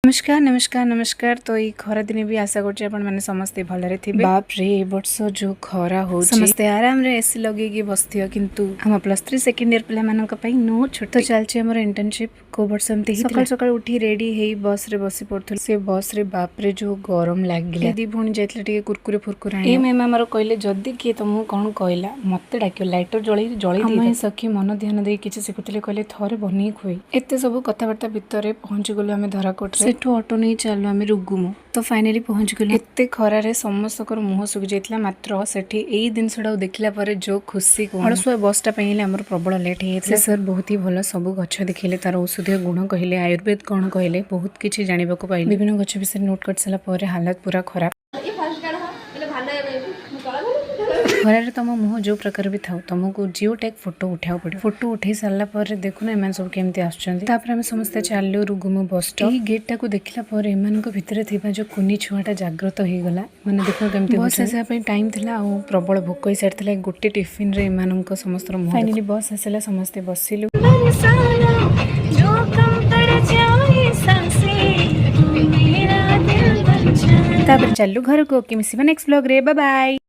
नमस्कार नमस्कार नमस्कार। तो ये खरा दिन भी आशा कर समस्ते भलरे थिबे। बाप रे ए वर्ष जो खरा हो समस्ते आराम रे एसी लगे बसथियो किंतु हम +3 सेकंड ईयर पिला मानन का पई नो छुट्टी तो चलचे हमर इंटर्नशिप को वर्ष एमते ही सकाळ सकाळ उठी रेडी हेई बस रे बसी पड़थु से बस रे बाप रे जो गरम लागिला दी भुणी जाइतले टिके कुरकुरे फुरकुरे ए मैम हमर कहले जदी के तुम कोन कहला मते डाकियो लाइटर जळी जळी दे हम सखी मन ध्यान दे किछि सिखुतले कहले थरे बनी खुई एते सब कथाबार्ता भितरे पहुंची गलो हमें धराकोट रे सेठू ऑटो नहीं चलो आम रुगुमु तो फाइनाली पहुंच गलु। एते खरारे समस्त मुह सुखी जाइतला मात्र सेठी एई दिनसडा देखला परे जो खुशी को हळसुआ बसटा पहिले हमर प्रबल लेट हेइतला सर बहुत ही भलो सब गछ देखिले तार औषधीय गुण कहले आयुर्वेद कोन कहले बहुत किछि जानिबा को पाइले विभिन्न गछ विषय नोट कर सला परे हालत पूरा खराब खरारे तुम मुह जो प्रकार भी था तुमको जियो टैग फोटो उठाओ पड़े फोटो उठे सारा पर देखुना एम सब केमती आम समस्ते चलो रुगुमु बस स्टॉप गेट टाक देखला भितर थिबा जो कुनी छुआटा जागृत हो गला माने देखो केमती बस आसा टाइम थिला आ प्रबल भोक हो सारी गोटे टिफिन रे एमानक समस्त मुह फाइनली बस आसला समस्ते बसिलु तापर चलु घर को कि मिसिबा नेक्स्ट व्लॉग रे बाय बाय।